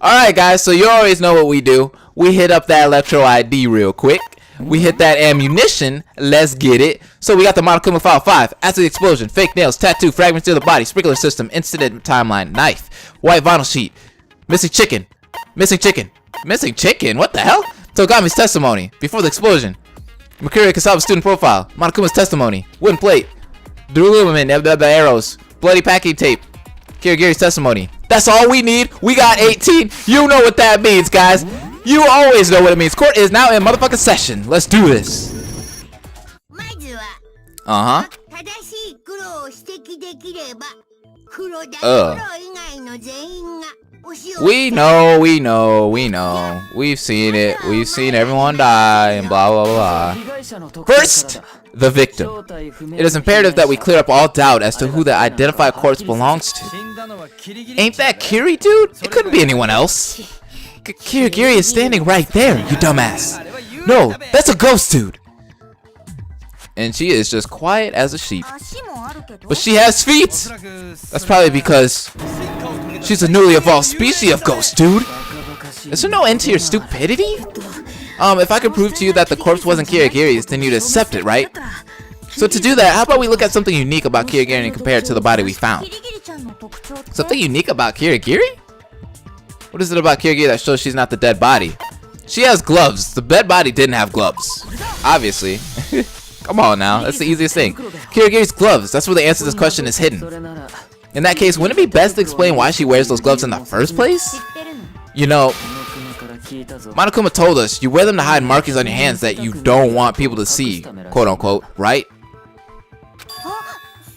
Alright guys, so you always know what we do. We hit up that electro ID real quick. We hit that ammunition. Let's get it. So we got the Monokuma File 5. After the explosion, fake nails, tattoo, fragments of the body, sprinkler system, incident timeline, knife, white vinyl sheet, missing chicken. Missing chicken. Missing chicken? What the hell? Togami's testimony. Before the explosion. Mercury Kasaba's student profile. Monokuma's testimony. Wooden plate. Duralumin, the arrows. Bloody packing tape. Kirigiri's testimony. That's all we need. We got 18. You know what that means, guys. You always know what it means. Court is now in motherfucking session. Let's do this. Uh-huh. We know. We've seen it. We've seen everyone die and blah, blah, blah. First, the victim. It is imperative that we clear up all doubt as to who the identified corpse belongs to. Ain't that Kiri, dude? It couldn't be anyone else. Kirigiri is standing right there, you dumbass. No, that's a ghost, dude. And she is just quiet as a sheep. But she has feet. That's probably because she's a newly evolved species of ghost, dude. Is there no end to your stupidity? If I could prove to you that the corpse wasn't Kirigiri's, then you'd accept it, right? So to do that, how about we look at something unique about Kirigiri and compare it to the body we found? Something unique about Kirigiri? What is it about Kirigiri that shows she's not the dead body? She has gloves. The dead body didn't have gloves. Obviously. Come on now. That's the easiest thing. Kirigiri's gloves. That's where the answer to this question is hidden. In that case, wouldn't it be best to explain why she wears those gloves in the first place? You know, Monokuma told us you wear them to hide markings on your hands that you don't want people to see, quote unquote, right?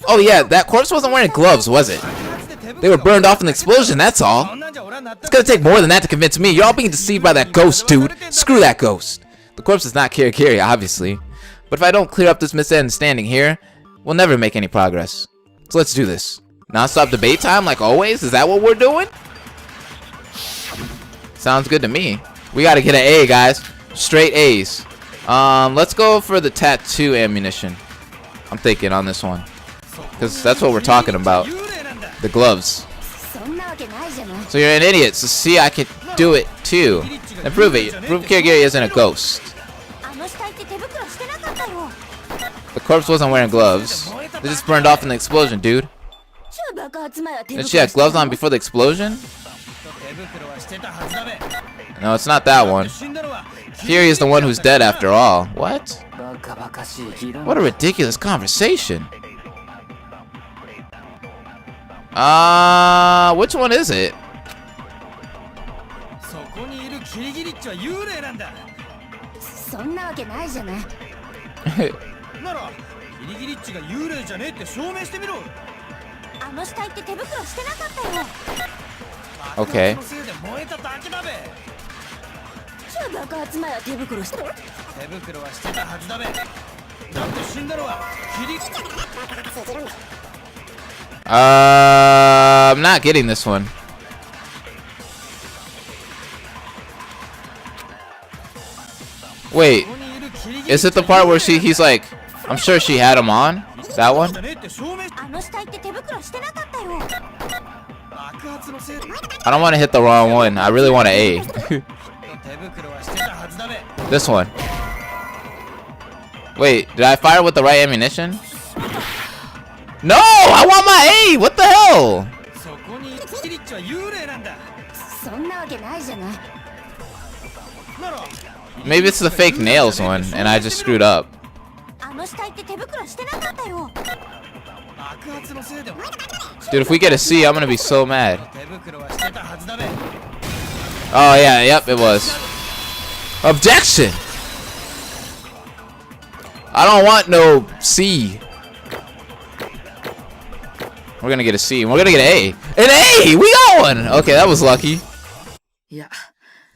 Oh yeah, that corpse wasn't wearing gloves, was it? They were burned off in the explosion, that's all. It's gonna take more than that to convince me. You're all being deceived by that ghost, dude. Screw that ghost. The corpse is not Kirigiri, obviously. But if I don't clear up this misunderstanding here, we'll never make any progress. So let's do this. Non-stop debate time like always? Is that what we're doing? Sounds good to me. We gotta get an A, guys. Straight A's. Let's go for the tattoo ammunition. I'm thinking on this one. Because that's what we're talking about. The gloves. So you're an idiot, so see, I could do it too. And prove it. Prove Kirigiri isn't a ghost. The corpse wasn't wearing gloves. They just burned off in the explosion, dude. Did she have gloves on before the explosion? No, it's not that one. Kiri is the one who's dead after all. What? What a ridiculous conversation. Which one is it? Okay. I'm not getting this one. Wait, is it the part where he's like, I'm sure she had him on? That one? I don't want to hit the wrong one. I really want an A. This one. Wait, did I fire with the right ammunition? No! I want my A! What the hell? Maybe it's the fake nails one, and I just screwed up. Dude, if we get a C, I'm gonna be so mad. Oh yeah, yep, it was. Objection! I don't want no C. We're gonna get a C. We're gonna get an A. An A! We got one! Okay, that was lucky.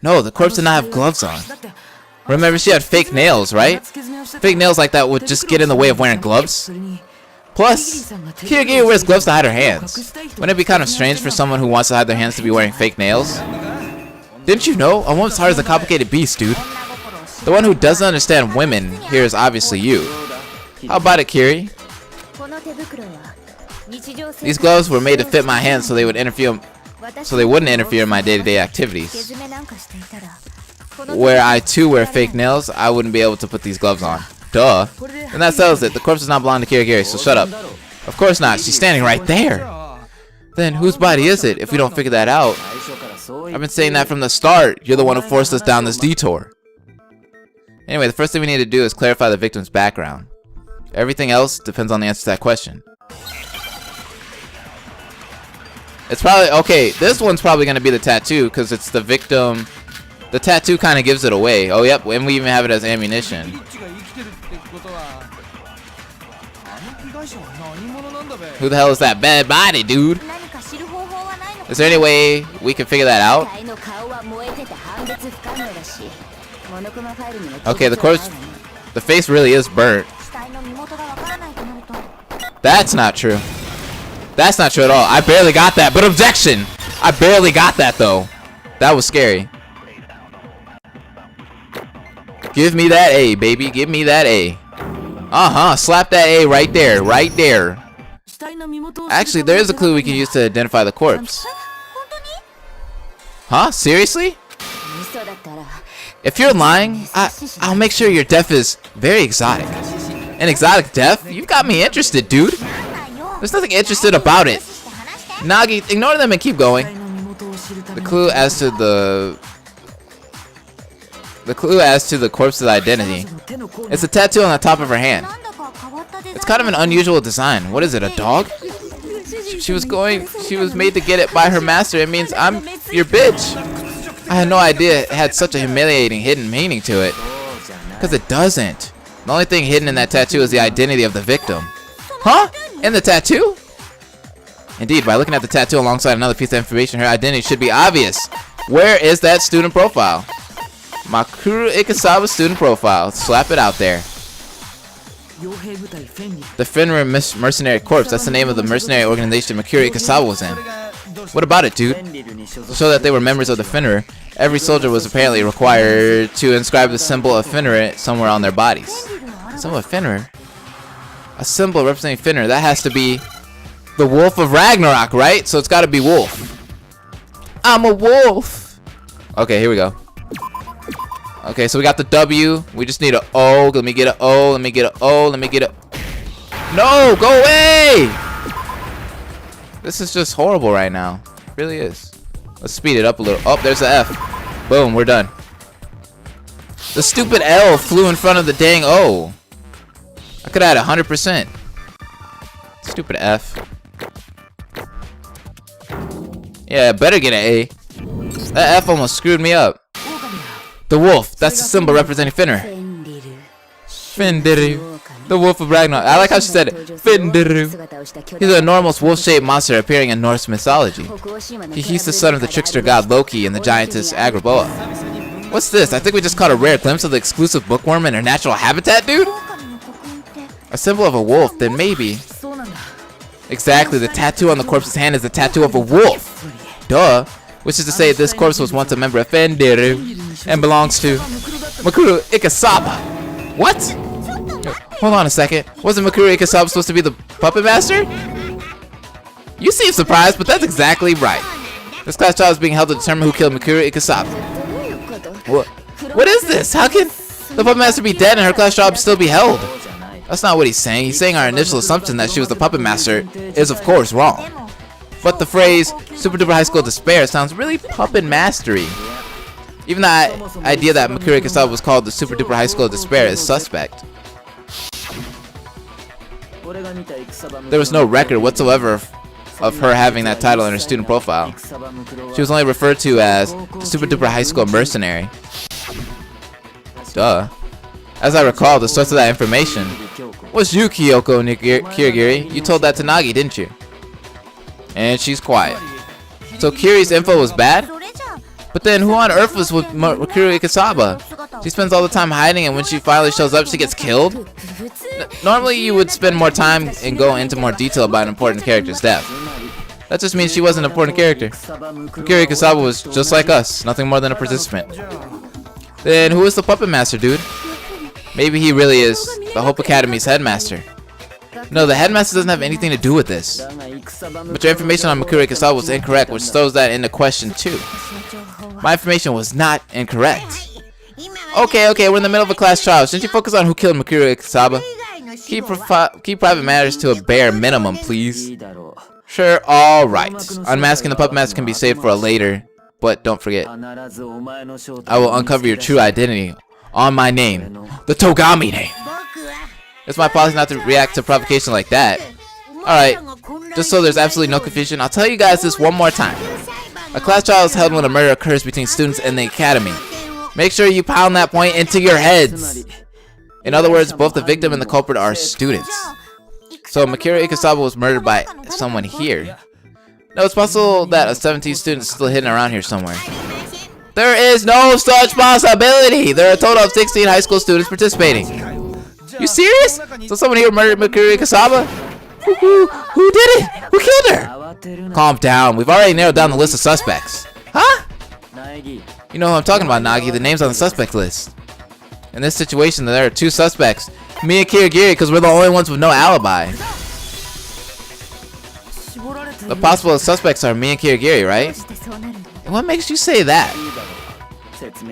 No, the corpse did not have gloves on. Remember, she had fake nails, right? Fake nails like that would just get in the way of wearing gloves. Plus, Kirigiri wears gloves to hide her hands. Wouldn't it be kind of strange for someone who wants to hide their hands to be wearing fake nails? Didn't you know? A woman's heart is a complicated beast, dude. The one who doesn't understand women here is obviously you. How about it, Kiri? These gloves were made to fit my hands so they would interfere so they wouldn't interfere in my day-to-day activities. Where I too wear fake nails, I wouldn't be able to put these gloves on. Duh. And that settles it. The corpse does not belong to Kirigiri, so shut up. Of course not. She's standing right there. Then whose body is it if we don't figure that out? I've been saying that from the start. You're the one who forced us down this detour. Anyway, the first thing we need to do is clarify the victim's background. Everything else depends on the answer to that question. It's probably, okay, this one's probably going to be the tattoo because it's the victim. The tattoo kind of gives it away. Oh, yep, and we even have it as ammunition. Who the hell is that bad body, dude? Is there any way we can figure that out? Okay, the corpse, the face really is burnt. That's not true. That's not true at all. I barely got that, but objection! I barely got that though. That was scary. Give me that A, baby. Give me that A. Uh-huh. Slap that A right there. Right there. Actually, there is a clue we can use to identify the corpse. Huh? Seriously? If you're lying, I'll make sure your death is very exotic. An exotic death? You've got me interested, dude. There's nothing interested about it. Nagi, ignore them and keep going. The clue as to the corpse's identity. It's a tattoo on the top of her hand. It's kind of an unusual design. What is it, a dog? She was made to get it by her master. It means I'm your bitch. I had no idea it had such a humiliating hidden meaning to it. Because it doesn't. The only thing hidden in that tattoo is the identity of the victim. Huh? In the tattoo? Indeed, by looking at the tattoo alongside another piece of information, her identity should be obvious. Where is that student profile? Makuru Ikasawa's student profile. Slap it out there. The Fenrir Mercenary Corps. That's the name of the mercenary organization Makuru Ikasawa was in. What about it, dude? To show that they were members of the Fenrir, every soldier was apparently required to inscribe the symbol of Fenrir somewhere on their bodies. Symbol of Fenrir? A symbol representing Fenrir. That has to be the Wolf of Ragnarok, right? So it's got to be wolf. I'm a wolf. Okay, here we go. Okay, so we got the W. We just need an O. Let me get an O. Let me get an O. Let me get a... No! Go away! This is just horrible right now. It really is. Let's speed it up a little. Oh, there's the F. Boom, we're done. The stupid L flew in front of the dang O. I could have had 100%. Stupid F. Yeah, better get an A. That F almost screwed me up. The wolf. That's the symbol representing Fenrir. Fenrir. The Wolf of Ragnarok. I like how she said it. Fenrir. He's an enormous wolf-shaped monster appearing in Norse mythology. He's the son of the trickster god Loki and the giantess Agrabah. What's this? I think we just caught a rare glimpse of the exclusive bookworm in her natural habitat, dude? A symbol of a wolf, then maybe. Exactly, the tattoo on the corpse's hand is the tattoo of a wolf. Duh. Which is to say, this corpse was once a member of Fenrir and belongs to Makuru Ikasawa. What? Hold on a second. Wasn't Makuru Ikasawa supposed to be the puppet master? You seem surprised, but that's exactly right. This class trial is being held to determine who killed Makuru Ikasawa. What is this? How can the puppet master be dead and her class trial still be held? That's not what he's saying. He's saying our initial assumption that she was the puppet master is, of course, wrong. But the phrase Super Duper High School Despair sounds really puppet mastery. Even the idea that Makuru Ikasawa was called the Super Duper High School Despair is suspect. There was no record whatsoever of her having that title in her student profile. She was only referred to as the Super Duper High School Mercenary. Duh. As I recall, the source of that information was you, Kyoko Kirigiri. You told that to Nagi, didn't you? And she's quiet. So Kiri's info was bad? But then who on earth was with Makuru Ikasawa? She spends all the time hiding, and when she finally shows up, she gets killed? Normally you would spend more time and go into more detail about an important character's death. That just means she wasn't an important character. Makuru Ikasawa was just like us, nothing more than a participant. Then who is the puppet master, dude? Maybe he really is the Hope Academy's headmaster. No, the headmaster doesn't have anything to do with this. But your information on Mikuru Ikasawa was incorrect, which throws that into question too. My information was not incorrect. Okay, we're in the middle of a class trial. Shouldn't you focus on who killed Mikuru Ikasawa? Keep private matters to a bare minimum, please. Sure, alright. Unmasking the puppet master can be saved for a later, but don't forget. I will uncover your true identity on my name, the Togami name. It's my policy not to react to provocation like that. Alright, just so there's absolutely no confusion, I'll tell you guys this one more time. A class trial is held when a murder occurs between students in the academy. Make sure you pound that point into your heads. In other words, both the victim and the culprit are students. So Mikuru Ikasawa was murdered by someone here. No, it's possible that a 17th student is still hidden around here somewhere. There is no such possibility! There are a total of 16 high school students participating. You serious? So someone here murdered Mikuru Ikasawa? Who did it? Who killed her? Calm down. We've already narrowed down the list of suspects. Huh? You know who I'm talking about, Nagi. The name's on the suspect list. In this situation, there are two suspects. Me and Kirigiri, because we're the only ones with no alibi. The possible suspects are me and Kirigiri, right? And what makes you say that?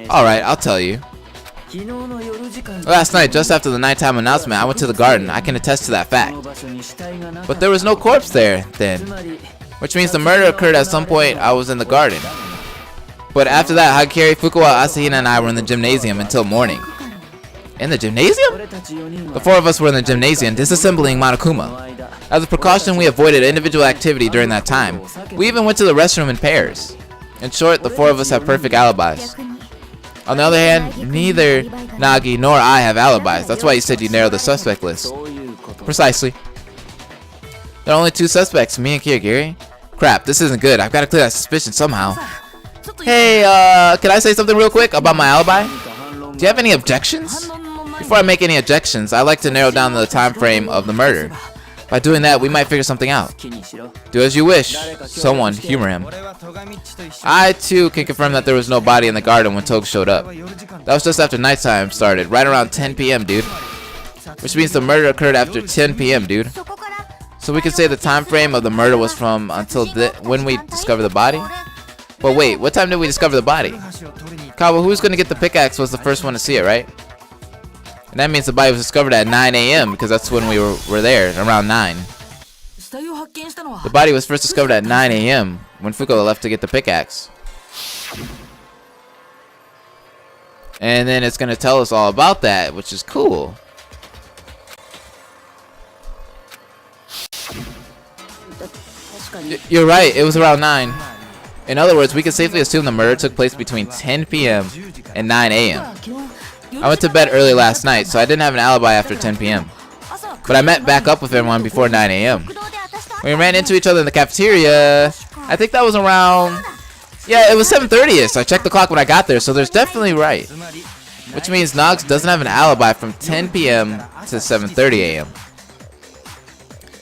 Alright, I'll tell you. Last night, just after the nighttime announcement, I went to the garden. I can attest to that fact. But there was no corpse there, then. Which means the murder occurred at some point I was in the garden. But after that, Hagakari, Fukuwa, Asahina, and I were in the gymnasium until morning. In the gymnasium? The four of us were in the gymnasium, disassembling Monokuma. As a precaution, we avoided individual activity during that time. We even went to the restroom in pairs. In short, the four of us have perfect alibis. On the other hand, neither Nagi nor I have alibis. That's why you said you narrowed the suspect list. Precisely. There are only two suspects, me and Kirigiri. Crap, this isn't good. I've got to clear that suspicion somehow. Hey, can I say something real quick about my alibi? Do you have any objections? Before I make any objections, I like to narrow down the time frame of the murder. By doing that, we might figure something out. Do as you wish. Someone humor him. I, too, can confirm that there was no body in the garden when Tog showed up. That was just after nighttime started, right around 10 p.m., dude. Which means the murder occurred after 10 p.m., dude. So we can say the time frame of the murder was from until when we discovered the body? But wait, what time did we discover the body? Kawa, who's gonna get the pickaxe was the first one to see it, right? And that means the body was discovered at 9 a.m. because that's when we were there, around 9. The body was first discovered at 9 a.m. when Fukuo left to get the pickaxe. And then it's gonna tell us all about that, which is cool. You're right, it was around 9. In other words, we can safely assume the murder took place between 10 p.m. and 9 a.m. I went to bed early last night, so I didn't have an alibi after 10 p.m. But I met back up with everyone before 9 a.m. We ran into each other in the cafeteria. I think that was around... Yeah, it was 7:30ish. I checked the clock when I got there, so there's definitely right. Which means Nox doesn't have an alibi from 10 p.m. to 7:30 a.m.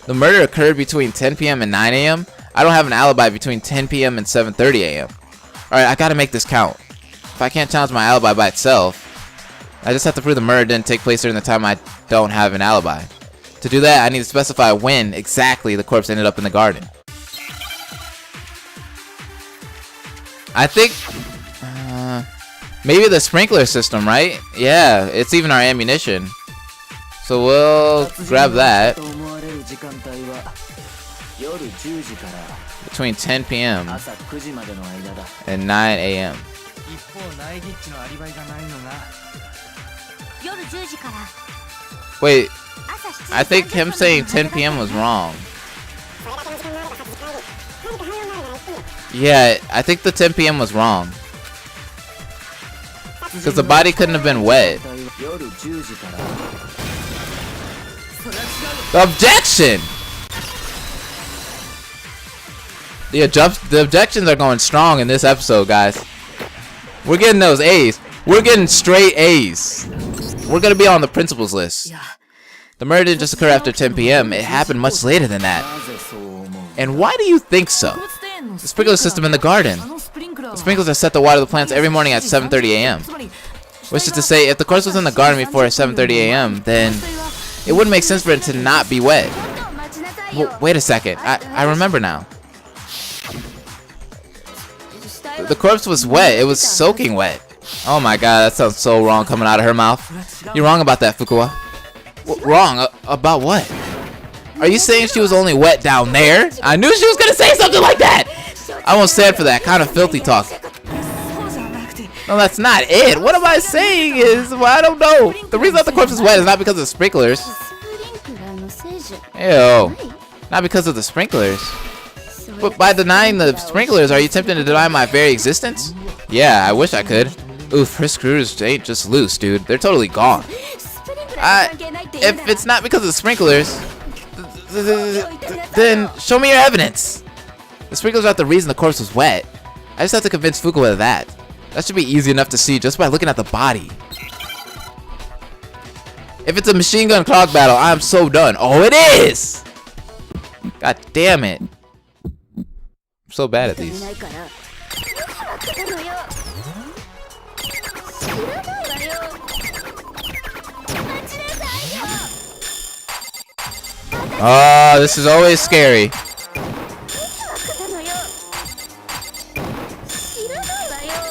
The murder occurred between 10 p.m. and 9 a.m. I don't have an alibi between 10 p.m. and 7:30 a.m. Alright, I gotta make this count. If I can't challenge my alibi by itself, I just have to prove the murder didn't take place during the time I don't have an alibi. To do that, I need to specify when exactly the corpse ended up in the garden. I think... maybe the sprinkler system, right? Yeah, it's even our ammunition. So we'll grab that. Between 10 p.m. and 9 a.m. Wait, I think him saying 10 p.m. was wrong. Yeah, I think the 10 p.m. was wrong. Because the body couldn't have been wet. The objection! The objections are going strong in this episode, guys. We're getting those A's. We're getting straight A's. We're gonna be on the principal's list. The murder didn't just occur after 10 p.m. It happened much later than that. And why do you think so? The sprinkler system in the garden. The sprinklers are set to water the plants every morning at 7:30 a.m. Which is to say, if the corpse was in the garden before 7:30 a.m., then it wouldn't make sense for it to not be wet. Well, wait a second. I remember now. The corpse was wet. It was soaking wet. Oh my god, that sounds so wrong coming out of her mouth. You're wrong about that, Fukuwa. Wrong? About what? Are you saying she was only wet down there? I knew she was gonna say something like that! I won't stand for that kind of filthy talk. No, that's not it. What am I saying is, well, I don't know. The reason that the corpse is wet is not because of the sprinklers. Ew. Not because of the sprinklers. But by denying the sprinklers, are you attempting to deny my very existence? Yeah, I wish I could. Oof, her screws ain't just loose, dude. They're totally gone. If it's not because of the sprinklers, then show me your evidence. The sprinklers are not the reason the corpse was wet. I just have to convince Fukuwa of that. That should be easy enough to see just by looking at the body. If it's a machine gun clog battle, I'm so done. Oh, it is! God damn it. I'm so bad at these. Oh, this is always scary.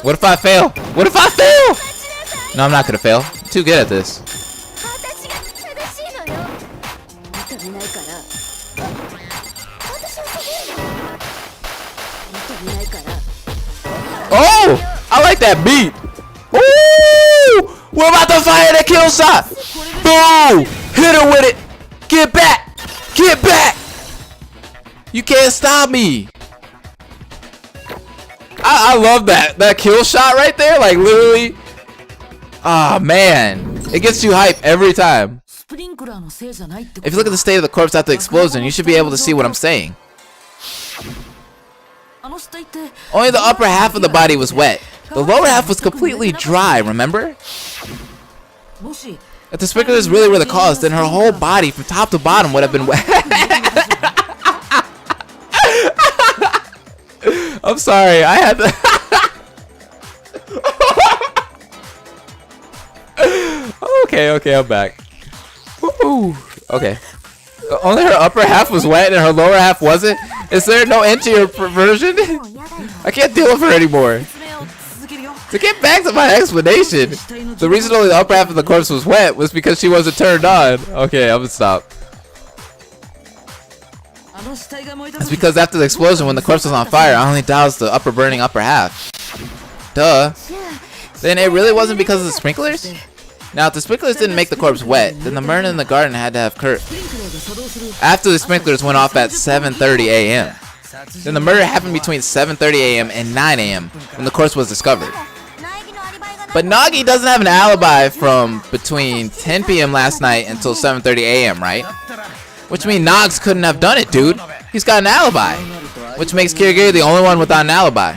What if I fail? What if I fail? No, I'm not gonna fail. I'm too good at this. Oh! I like that beat. Ooh! We're about to fire the kill shot. Boom! Hit her with it. Get back! Get back! You can't stop me. I love that kill shot right there. Like literally. Ah, man. It gets you hype every time. If you look at the state of the corpse after the explosion, you should be able to see what I'm saying. Only the upper half of the body was wet. The lower half was completely dry, remember? If the sprinklers really were the cause, then her whole body from top to bottom would have been wet. I'm sorry, I had to. Okay, I'm back. Woo. Okay. Only her upper half was wet and her lower half wasn't? Is there no end to your perversion? I can't deal with her anymore. To get back to my explanation, the reason only the upper half of the corpse was wet was because she wasn't turned on. Okay, I'm gonna stop. It's because after the explosion, when the corpse was on fire, I only doused the burning upper half. Duh. Then it really wasn't because of the sprinklers? Now, if the sprinklers didn't make the corpse wet, then the murder in the garden had to have occurred after the sprinklers went off at 7:30 a.m. Then the murder happened between 7:30 a.m. and 9 a.m. when the corpse was discovered. But Nagi doesn't have an alibi from between 10 p.m. last night until 7:30 a.m., right? Which means Nogs couldn't have done it, dude. He's got an alibi. Which makes Kirigiri the only one without an alibi.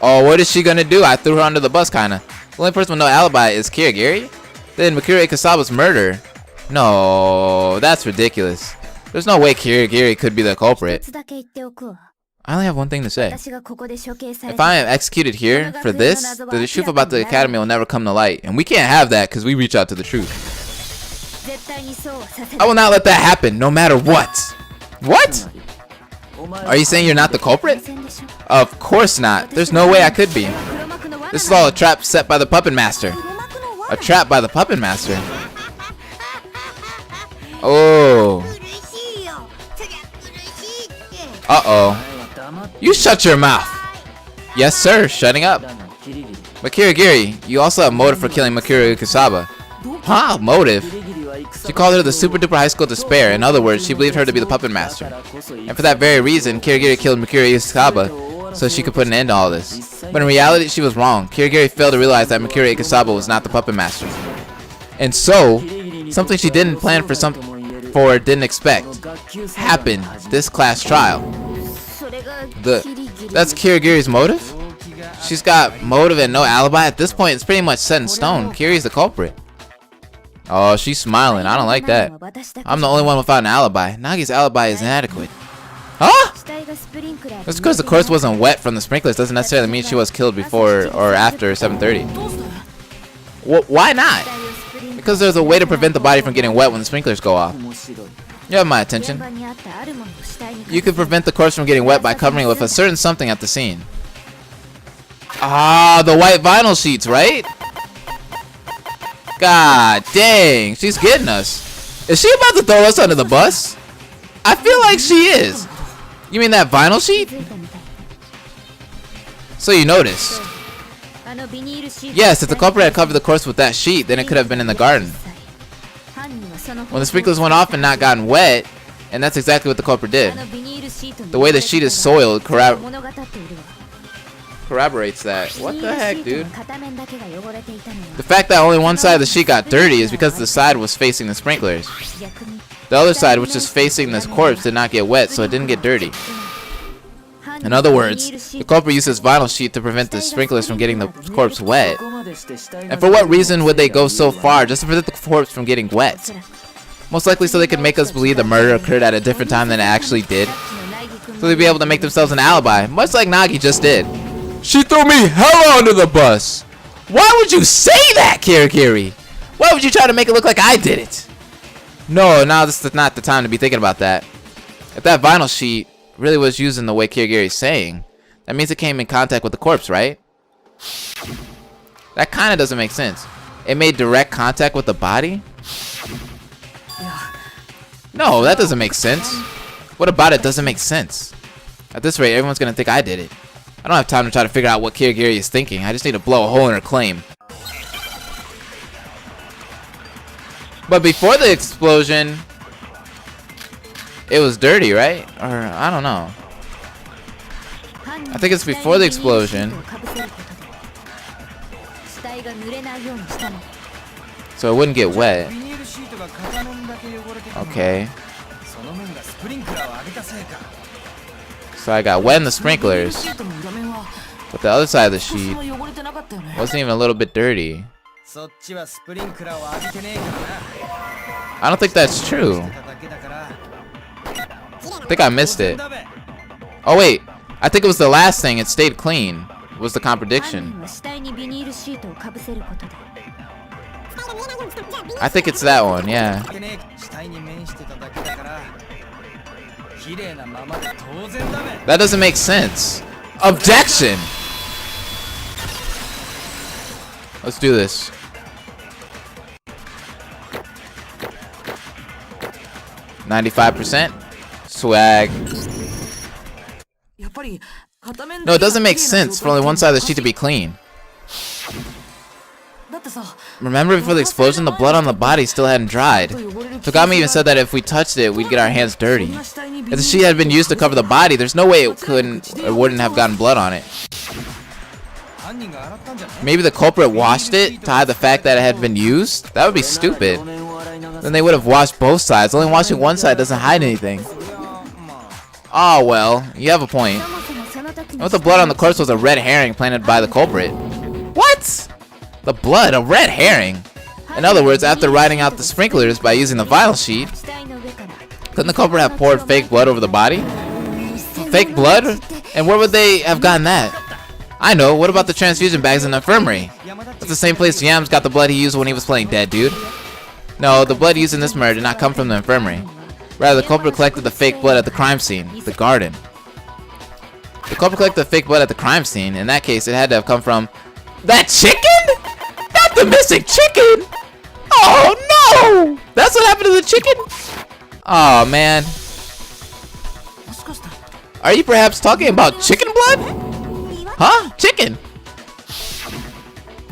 Oh, what is she gonna do? I threw her under the bus, kinda. The only person with no alibi is Kirigiri? Then Mikuro Ikasaba's murder? No, that's ridiculous. There's no way Kirigiri could be the culprit. I only have one thing to say. If I am executed here for this, then the truth about the academy will never come to light. And we can't have that because we reach out to the truth. I will not let that happen, no matter what. What? Are you saying you're not the culprit? Of course not. There's no way I could be. This is all a trap set by the puppet master. A trap by the puppet master? Oh. Uh-oh. You shut your mouth. Yes, sir. Shutting up. But Kirigiri, you also have motive for killing Mikuro Ikasaba. Huh? Motive? She called her the super duper high school despair. In other words, she believed her to be the puppet master. And for that very reason, Kirigiri killed Mikuro Ikasaba so she could put an end to all this. But in reality, she was wrong. Kirigiri failed to realize that Mikuro Ikasaba was not the puppet master. And so, something she didn't plan for, didn't expect, happened this class trial. That's Kirigiri's motive? She's got motive and no alibi. At this point, it's pretty much set in stone. Kiri's the culprit. Oh, she's smiling. I don't like that. I'm the only one without an alibi. Nagi's alibi is inadequate. Huh? Just because the corpse wasn't wet from the sprinklers doesn't necessarily mean she was killed before or after 7:30. Why not? because there's a way to prevent the body from getting wet when the sprinklers go off. You have my attention. You could prevent the corpse from getting wet by covering it with a certain something at the scene. Ah, the white vinyl sheets, right? God dang, she's getting us. Is she about to throw us under the bus? I feel like she is. You mean that vinyl sheet? So you noticed. Yes, if the culprit had covered the corpse with that sheet, then it could have been in the garden. When the sprinklers went off and not gotten wet, and that's exactly what the culprit did. The way the sheet is soiled corroborates that. What the heck, dude? The fact that only one side of the sheet got dirty is because the side was facing the sprinklers. The other side, which is facing this corpse, did not get wet, so it didn't get dirty. In other words, the culprit used this vinyl sheet to prevent the sprinklers from getting the corpse wet. And for what reason would they go so far just to prevent the corpse from getting wet? Most likely so they could make us believe the murder occurred at a different time than it actually did. So they'd be able to make themselves an alibi, much like Nagi just did. She threw me hella under the bus! Why would you say that, Kirigiri? Why would you try to make it look like I did it? No, this is not the time to be thinking about that. If that vinyl sheet really was used in the way Kirigiri is saying, that means it came in contact with the corpse, right? That kind of doesn't make sense. It made direct contact with the body? No, that doesn't make sense. What about it doesn't make sense? At this rate, everyone's gonna think I did it. I don't have time to try to figure out what Kirigiri is thinking. I just need to blow a hole in her claim. But before the explosion, it was dirty, right? Or, I don't know. I think it's before the explosion. So it wouldn't get wet. Okay. So I got wet in the sprinklers. But the other side of the sheet wasn't even a little bit dirty. I don't think that's true. I think I missed it. Oh wait, I think it was the last thing. It stayed clean. Was the contradiction. I think it's that one, yeah. That doesn't make sense. Objection! Let's do this. %. Swag. No, it doesn't make sense for only one side of the sheet to be clean. Remember before the explosion, the blood on the body still hadn't dried. Togami even said that if we touched it, we'd get our hands dirty. If the sheet had been used to cover the body, there's no way it wouldn't have gotten blood on it. Maybe the culprit washed it to hide the fact that it had been used? That would be stupid. Then they would have washed both sides. Only washing one side doesn't hide anything. Oh well, you have a point. What if the blood on the corpse was a red herring planted by the culprit? What? The blood, a red herring? In other words, after riding out the sprinklers by using the vinyl sheet, couldn't the culprit have poured fake blood over the body? Fake blood? And where would they have gotten that? I know, what about the transfusion bags in the infirmary? That's the same place Yams got the blood he used when he was playing dead, dude. No, the blood used in this murder did not come from the infirmary. Rather, the culprit collected the fake blood at the crime scene, the garden. The culprit collected the fake blood at the crime scene. In that case, it had to have come from... That chicken? Not the missing chicken! Oh no! That's what happened to the chicken? Oh man. Are you perhaps talking about chicken blood? Huh? Chicken?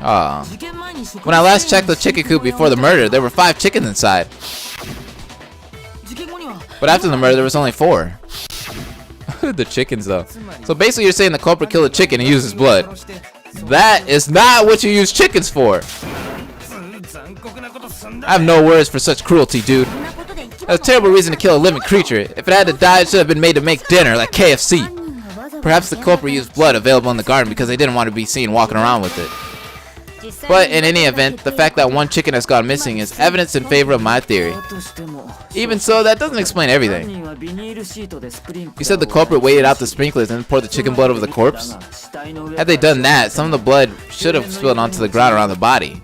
Oh. When I last checked the chicken coop before the murder, there were 5 chickens inside. But after the murder, there was only 4. The chickens though. So basically you're saying the culprit killed a chicken and used his blood. That is not what you use chickens for. I have no words for such cruelty, dude. That's a terrible reason to kill a living creature. If it had to die, it should have been made to make dinner, like KFC. Perhaps the culprit used blood available in the garden because they didn't want to be seen walking around with it. But in any event, the fact that one chicken has gone missing is evidence in favor of my theory. Even so, that doesn't explain everything. You said the culprit waited out the sprinklers and poured the chicken blood over the corpse? Had they done that, some of the blood should have spilled onto the ground around the body.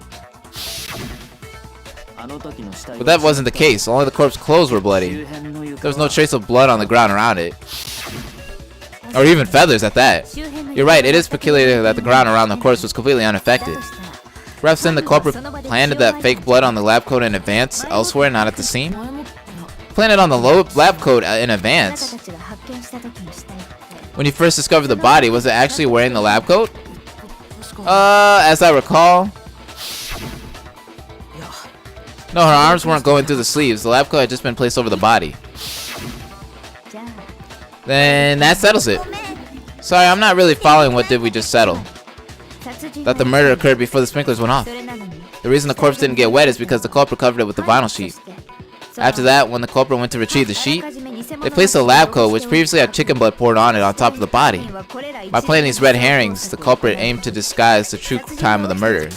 But that wasn't the case. Only the corpse's clothes were bloody. There was no trace of blood on the ground around it. Or even feathers at that. You're right, it is peculiar that the ground around the corpse was completely unaffected. Perhaps then the culprit planted that fake blood on the lab coat in advance, elsewhere, not at the scene? Planted on the lab coat in advance? When you first discovered the body, was it actually wearing the lab coat? As I recall... No, her arms weren't going through the sleeves. The lab coat had just been placed over the body. Then that settles it. Sorry, I'm not really following what did we just settle. That the murder occurred before the sprinklers went off. The reason the corpse didn't get wet is because the culprit covered it with the vinyl sheet. After that, when the culprit went to retrieve the sheet, they placed a lab coat which previously had chicken blood poured on it on top of the body. By playing these red herrings, the culprit aimed to disguise the true time of the murder.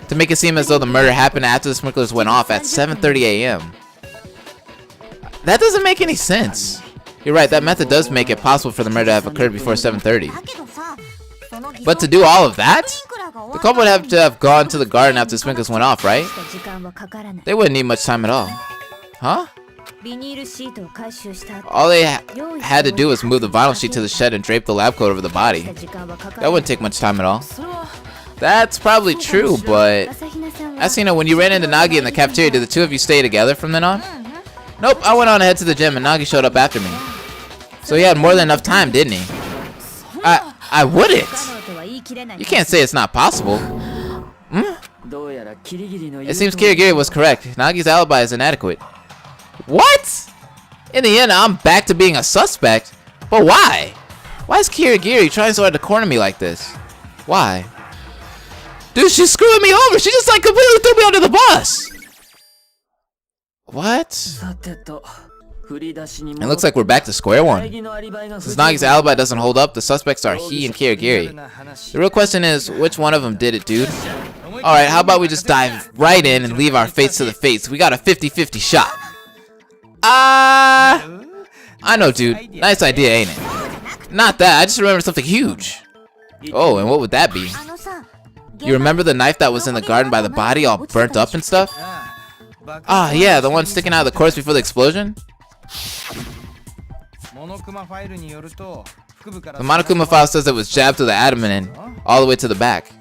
To make it seem as though the murder happened after the sprinklers went off at 7:30 a.m. That doesn't make any sense. You're right, that method does make it possible for the murder to have occurred before 7:30. But to do all of that? The couple would have to have gone to the garden after the sprinklers went off, right? They wouldn't need much time at all. Huh? All they had to do was move the vinyl sheet to the shed and drape the lab coat over the body. That wouldn't take much time at all. That's probably true, but... Asuna, when you ran into Nagi in the cafeteria, did the two of you stay together from then on? Nope, I went on ahead to the gym and Nagi showed up after me. So he had more than enough time, didn't he? I wouldn't! You can't say it's not possible. It seems Kirigiri was correct. Nagi's alibi is inadequate. What? In the end, I'm back to being a suspect. But why? Why is Kirigiri trying so hard to corner me like this? Why? Dude, she's screwing me over! She just like completely threw me under the bus! What? It looks like we're back to square one. Since Nagi's alibi doesn't hold up, the suspects are he and Kirigiri. The real question is, which one of them did it, dude? Alright, how about we just dive right in and leave our fates to the fates? We got a 50-50 shot. I know, dude. Nice idea, ain't it? Not that, I just remembered something huge. Oh, and what would that be? You remember the knife that was in the garden by the body, all burnt up and stuff? Ah, yeah, the one sticking out of the corpse before the explosion? The Monokuma file says it was jabbed through the abdomen all the way to the back.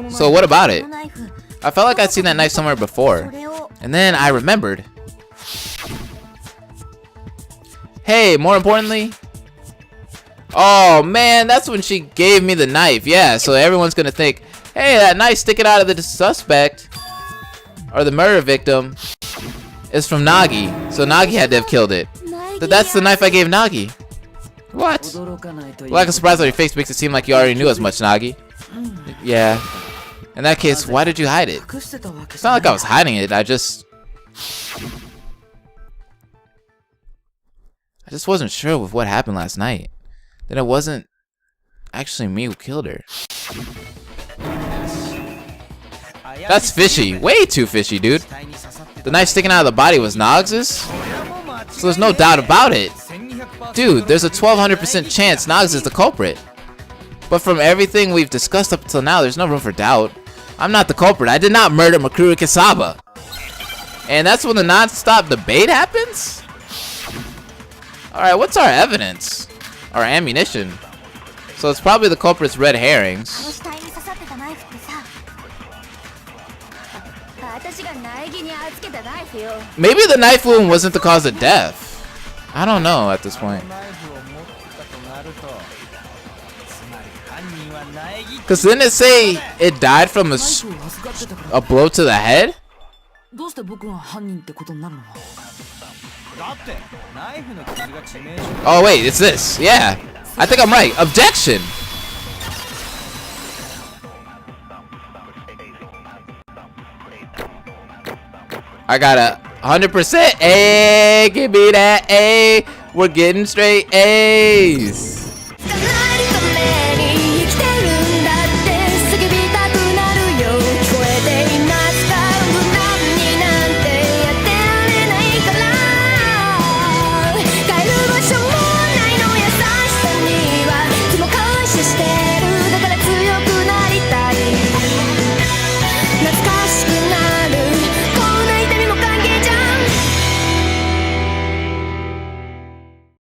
So what about it? I felt like I'd seen that knife somewhere before. And then I remembered. Hey, more importantly... Oh man, that's when she gave me the knife. Yeah, so everyone's gonna think, hey, that knife sticking out of the suspect or the murder victim is from Nagi. So Nagi had to have killed it. That's the knife I gave Nagi. What? The lack of surprise on your face makes it seem like you already knew as much, Nagi. Yeah. In that case, why did you hide it? It's not like I was hiding it. I just wasn't sure with what happened last night. That it wasn't actually me who killed her. That's fishy. Way too fishy, dude. The knife sticking out of the body was Nogs's? So there's no doubt about it. Dude, there's a 1200% chance Nogs is the culprit. But from everything we've discussed up until now, there's no room for doubt. I'm not the culprit. I did not murder Makuru Kisaba. And that's when the non-stop debate happens? Alright, what's our evidence? Our ammunition. So it's probably the culprit's red herrings. Maybe the knife wound wasn't the cause of death. I don't know at this point. Because didn't it say it died from a blow to the head? Oh wait, it's this. Yeah, I think I'm right. Objection. I got a 100%. Hey, give me that A. We're getting straight A's.